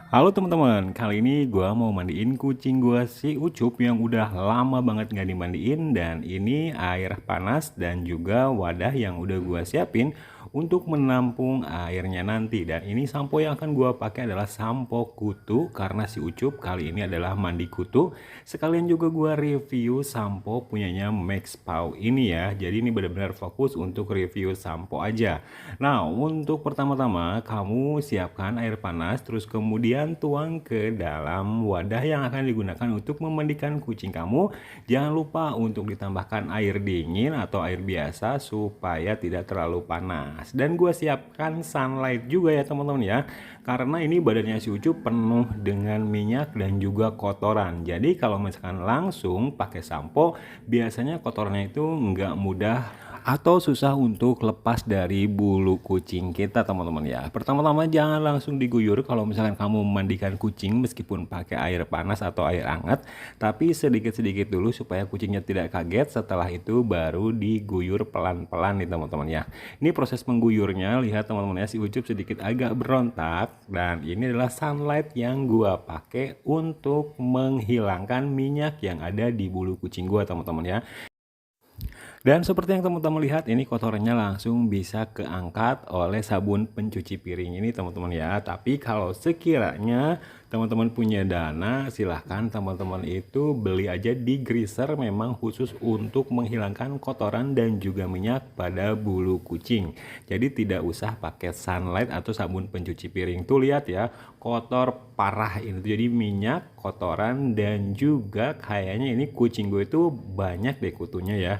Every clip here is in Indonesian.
Halo teman-teman, kali ini gua mau mandiin kucing gua si Ucup yang udah lama banget nggak dimandiin, dan ini air panas dan juga wadah yang udah gua siapin untuk menampung airnya nanti. Dan ini sampo yang akan gua pakai adalah sampo kutu karena si Ucup kali ini adalah mandi kutu. Sekalian juga gua review sampo punyanya Max Pau ini ya. Jadi ini benar-benar fokus untuk review sampo aja. Nah, untuk pertama-tama kamu siapkan air panas, terus kemudian tuang ke dalam wadah yang akan digunakan untuk memandikan kucing kamu. Jangan lupa untuk ditambahkan air dingin atau air biasa supaya tidak terlalu panas. Dan gue siapkan sunlight juga ya teman-teman ya, karena ini badannya si Ucup penuh dengan minyak dan juga kotoran. Jadi kalau misalkan langsung pakai sampo, biasanya kotorannya itu nggak mudah atau susah untuk lepas dari bulu kucing kita teman-teman ya. Pertama-tama jangan langsung diguyur kalau misalkan kamu memandikan kucing meskipun pakai air panas atau air hangat, tapi sedikit-sedikit dulu supaya kucingnya tidak kaget. Setelah itu baru diguyur pelan-pelan nih teman-teman ya. Ini proses mengguyurnya, lihat teman-teman ya, si Ucup sedikit agak berontak, dan ini adalah sunlight yang gua pakai untuk menghilangkan minyak yang ada di bulu kucing gua teman-teman ya. Dan seperti yang teman-teman lihat, ini kotorannya langsung bisa keangkat oleh sabun pencuci piring ini teman-teman ya. Tapi kalau sekiranya teman-teman punya dana, silahkan teman-teman itu beli aja degreaser, memang khusus untuk menghilangkan kotoran dan juga minyak pada bulu kucing. Jadi tidak usah pakai sunlight atau sabun pencuci piring. Tuh lihat ya, kotor parah ini. Jadi minyak, kotoran, dan juga kayaknya ini kucing gue itu banyak deh kutunya ya.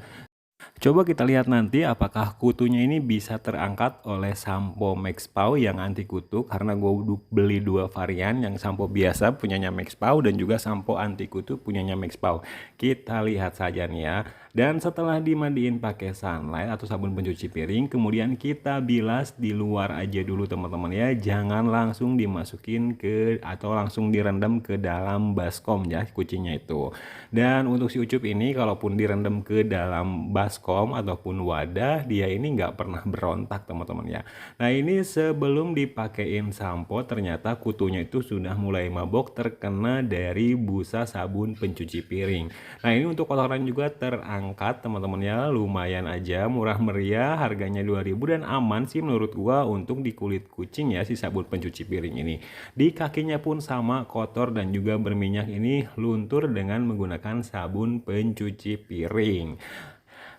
Coba kita lihat nanti apakah kutunya ini bisa terangkat oleh sampo Max Pau yang anti kutu, karena gue beli dua varian, yang sampo biasa punyanya Max Pau dan juga sampo anti kutu punyanya Max Pau. Kita lihat saja nih ya. Dan setelah dimandiin pakai sunlight atau sabun pencuci piring, kemudian kita bilas di luar aja dulu teman-teman ya. Jangan langsung dimasukin ke atau langsung direndam ke dalam baskom ya kucingnya itu. Dan untuk si Ucup ini kalaupun direndam ke dalam baskom ataupun wadah, dia ini nggak pernah berontak teman-teman ya. Nah ini sebelum dipakein sampo, ternyata kutunya itu sudah mulai mabok terkena dari busa sabun pencuci piring. Nah ini untuk kotoran juga terangkat teman-teman ya, lumayan aja murah meriah, harganya 2000 dan aman sih menurut gua untuk di kulit kucing ya si sabun pencuci piring ini. Di kakinya pun sama kotor dan juga berminyak, ini luntur dengan menggunakan sabun pencuci piring.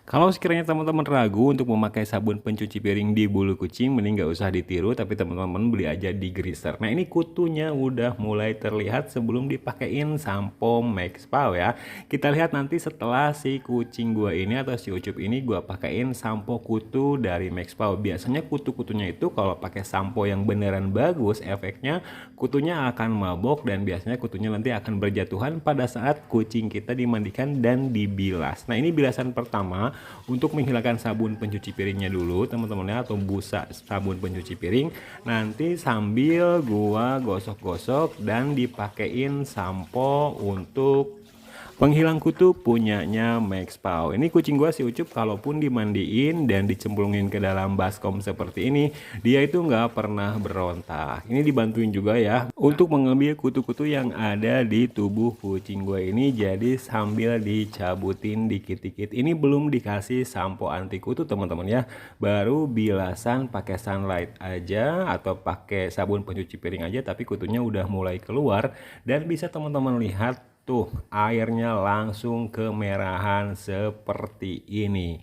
Kalau sekiranya teman-teman ragu untuk memakai sabun pencuci piring di bulu kucing, mending nggak usah ditiru, tapi teman-teman beli aja degreaser. Nah ini kutunya udah mulai terlihat sebelum dipakein sampo Max Pau ya. Kita lihat nanti setelah si kucing gua ini atau si Ucup ini gua pakein sampo kutu dari Max Pau. Biasanya kutu-kutunya itu kalau pakai sampo yang beneran bagus, efeknya kutunya akan mabok dan biasanya kutunya nanti akan berjatuhan pada saat kucing kita dimandikan dan dibilas. Nah ini bilasan pertama untuk menghilangkan sabun pencuci piringnya dulu teman-teman ya, atau busa sabun pencuci piring. Nanti sambil gua gosok-gosok dan dipakein sampo untuk penghilang kutu punyanya Max Pau. Ini kucing gua si Ucup kalaupun dimandiin dan dicemplungin ke dalam baskom seperti ini, dia itu nggak pernah berontak. Ini dibantuin juga ya untuk mengambil kutu-kutu yang ada di tubuh kucing gua ini. Jadi sambil dicabutin dikit-dikit. Ini belum dikasih sampo anti kutu teman-teman ya. Baru bilasan pakai sunlight aja atau pakai sabun pencuci piring aja, tapi kutunya udah mulai keluar dan bisa teman-teman lihat tuh airnya langsung kemerahan seperti ini.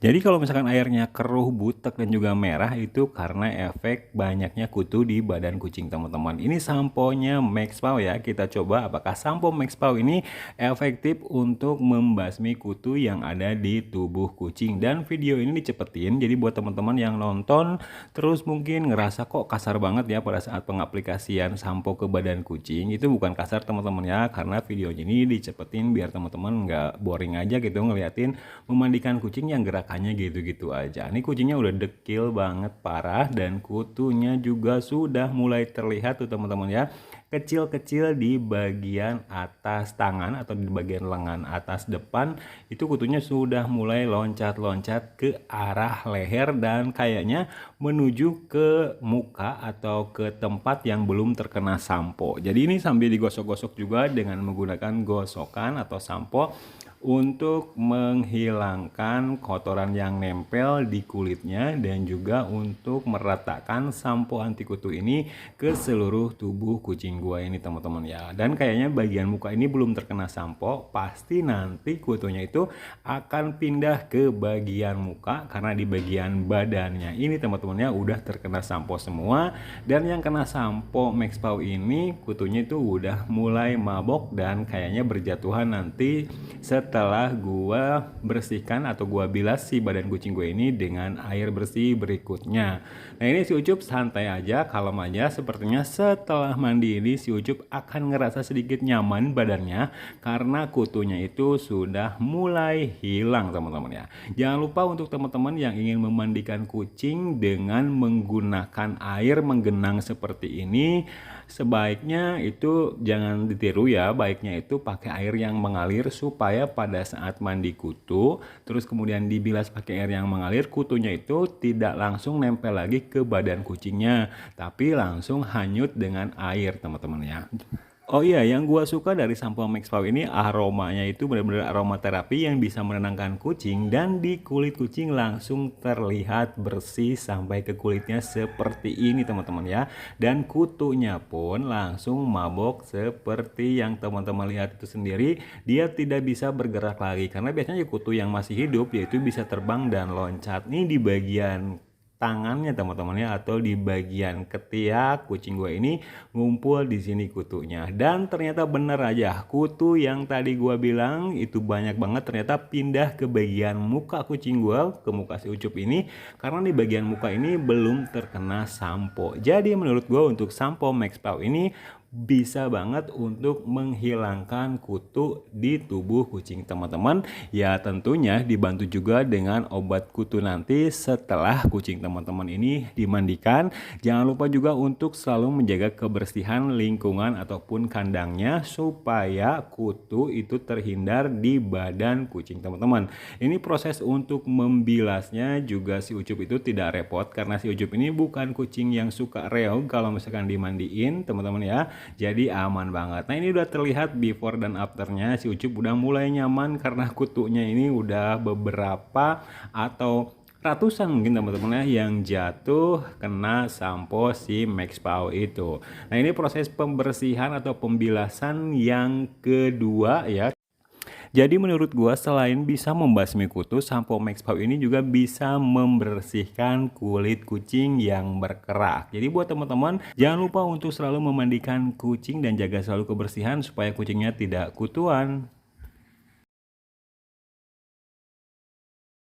Jadi kalau misalkan airnya keruh, butek, dan juga merah, itu karena efek banyaknya kutu di badan kucing teman-teman. Ini samponya Max Pau ya. Kita coba apakah sampo Max Pau ini efektif untuk membasmi kutu yang ada di tubuh kucing. Dan video ini dicepetin, jadi buat teman-teman yang nonton terus mungkin ngerasa kok kasar banget ya pada saat pengaplikasian sampo ke badan kucing. Itu bukan kasar teman-teman ya, karena video ini dicepetin biar teman-teman nggak boring aja gitu ngeliatin memandikan kucing yang gerakan hanya gitu-gitu aja. Ini kucingnya udah dekil banget parah dan kutunya juga sudah mulai terlihat tuh teman-teman ya. Kecil-kecil di bagian atas tangan atau di bagian lengan atas depan itu kutunya sudah mulai loncat-loncat ke arah leher dan kayaknya menuju ke muka atau ke tempat yang belum terkena sampo. Jadi ini sambil digosok-gosok juga dengan menggunakan gosokan atau sampo untuk menghilangkan kotoran yang nempel di kulitnya dan juga untuk meratakan sampo anti kutu ini ke seluruh tubuh kucing gua ini teman-teman ya. Dan kayaknya bagian muka ini belum terkena sampo, pasti nanti kutunya itu akan pindah ke bagian muka karena di bagian badannya ini teman-teman ya udah terkena sampo semua. Dan yang kena sampo Max Paw ini kutunya itu udah mulai mabok dan kayaknya berjatuhan nanti setelah gua bersihkan atau gua bilas si badan kucing gue ini dengan air bersih berikutnya. Nah ini si Ucup santai aja, kalem aja, sepertinya setelah mandi ini si Ucup akan ngerasa sedikit nyaman badannya karena kutunya itu sudah mulai hilang teman-teman ya. Jangan lupa untuk teman-teman yang ingin memandikan kucing dengan menggunakan air menggenang seperti ini, sebaiknya itu jangan ditiru ya, baiknya itu pakai air yang mengalir supaya pada saat mandi kutu terus kemudian dibilas pakai air yang mengalir, kutunya itu tidak langsung nempel lagi ke badan kucingnya tapi langsung hanyut dengan air teman-teman ya. Oh iya, yang gua suka dari sampo Max Paw ini aromanya itu benar-benar aroma terapi yang bisa menenangkan kucing dan di kulit kucing langsung terlihat bersih sampai ke kulitnya seperti ini teman-teman ya. Dan kutunya pun langsung mabok seperti yang teman-teman lihat itu sendiri, dia tidak bisa bergerak lagi karena biasanya kutu yang masih hidup yaitu bisa terbang dan loncat. Nih di bagian tangannya teman-teman ya atau di bagian ketiak kucing gue ini ngumpul di sini kutunya. Dan ternyata bener aja, kutu yang tadi gue bilang itu banyak banget ternyata pindah ke bagian muka kucing gue, ke muka si Ucup ini karena di bagian muka ini belum terkena sampo. Jadi menurut gue untuk sampo Max Paw ini bisa banget untuk menghilangkan kutu di tubuh kucing teman-teman ya, tentunya dibantu juga dengan obat kutu nanti setelah kucing teman-teman ini dimandikan. Jangan lupa juga untuk selalu menjaga kebersihan lingkungan ataupun kandangnya supaya kutu itu terhindar di badan kucing teman-teman. Ini proses untuk membilasnya juga si Ucup itu tidak repot karena si Ucup ini bukan kucing yang suka reog kalau misalkan dimandiin teman-teman ya. Jadi aman banget. Nah ini udah terlihat before dan afternya, si Ucup udah mulai nyaman karena kutunya ini udah beberapa atau ratusan mungkin teman-teman ya yang jatuh kena sampo si Max Paw itu. Nah ini proses pembersihan atau pembilasan yang kedua ya. Jadi menurut gua selain bisa membasmi kutu, sampo Max Paw ini juga bisa membersihkan kulit kucing yang berkerak. Jadi buat teman-teman jangan lupa untuk selalu memandikan kucing dan jaga selalu kebersihan supaya kucingnya tidak kutuan.